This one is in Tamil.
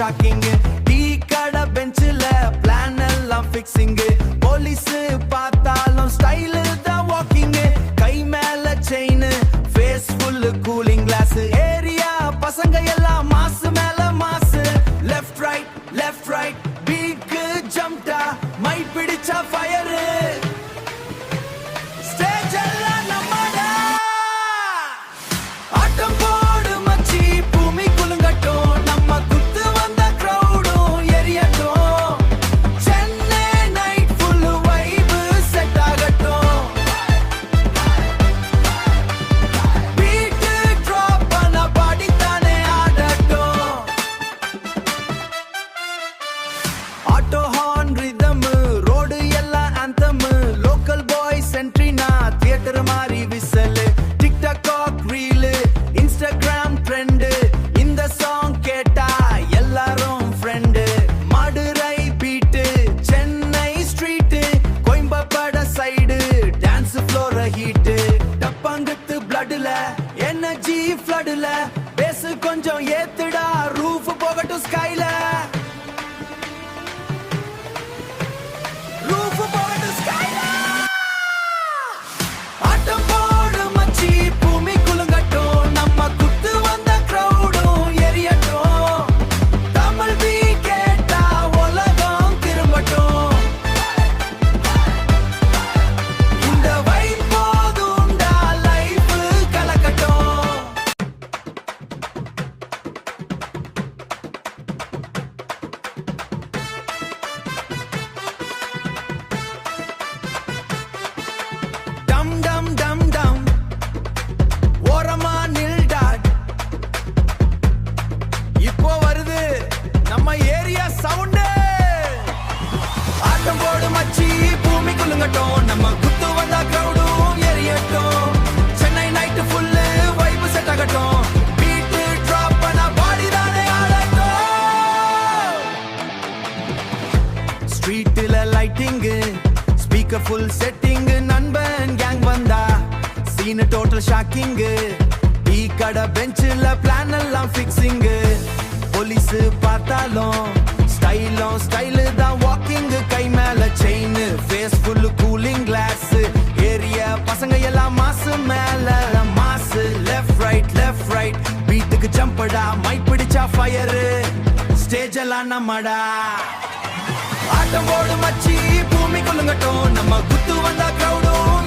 ஷாக்கிங் டீ கடை பெஞ்சில பிளான் எல்லாம் ஃபிக்ஸிங் போலீஸ் பார்த்தாலும் ஸ்டைலு தான் வாக்கிங் கை மேல chain face full cooling glass area பசங்க எல்லாம் மாசு மேல மாசு லெஃப்ட் ரைட் பீக் ஜம்ப்டா மை பிடிச்சா ஃபயர் ஸ்டேஜ் எல்லாம் நம்மடா ஆட்டம் போடு மச்சி பூமி குலுங்கட்டும் நம்ம குத்து வந்த கிரவுடும் எரியட்டும் Chennai night full vibe set ஆகட்டும் பீட் டிராப் பண்ண பாடி தானே ஆடட்டும் ஆட்டோ ஹார்ன் ரிதம் ரோடு எல்லாம் ஆந்தம் லோக்கல் பாய் சென்ட்ரினா தியேட்டர் மாதிரி whistle TikTok reel Instagram trend இந்த சாங் கேட்டா எல்லாரும் friend Madurai beat Chennai street Koyambedu side dance floor heat டப்பாங்கத்து பிளட்ல எனர்ஜி ஃப்ளட்ல பேஸ் கொஞ்சம் ஏத்துடா ரூஃப் போகட்டும் ஸ்கைல ரூஃப் போகட்டும் ஸ்கைல ஆட்டம் போடு மச்சி பூமி குலுங்கட்டும் நம்ம குத்து வந்த கிரவுடும் எரியட்டும் தமிழ் பீ கேட்டா உலகம் திரும்பட்டும் இந்த வைப் போதும்டா லைஃப் கலக்கட்டும் டம் டம் டம் டம் ஓரமா நில்டா இப்போ வருது நம்ம ஏரியா சவுண்ட் ஆட்டம் போடு மச்சி பூமி குலுங்கட்டும் நம்ம குத்து வந்தா கிரவுடும் எரியட்டும் Chennai night full vibe set ஆகட்டும் பீட் டிராப் பண்ண பாடி தானே ஆடட்டும் ஸ்ட்ரீட்ல லைட்டிங் ஸ்பீக்கர் ஃபுல் செட்டிங் நண்பன் கேங் வந்தா சீன் டோட்டல் ஷாக்கிங் டீ கடை பெஞ்சில் பிளான் எல்லாம் ஃபிக்ஸிங் போலீஸ் பார்த்தாலும் ஸ்டைலு தான் வாக்கிங் கை மேல chain face full cooling glass area பசங்க எல்லாம் மாசு மேல மாசு லெஃப்ட் ரைட் பீட்டுக்கு ஜம்படா மை பிடிச்சா ஃபயர் ஸ்டேஜ் எல்லாம் நம்மடா ஆட்டம் போடு மச்சி பூமி குலுங்கட்டும் நம்ம குத்து வந்தா கிரவுடும்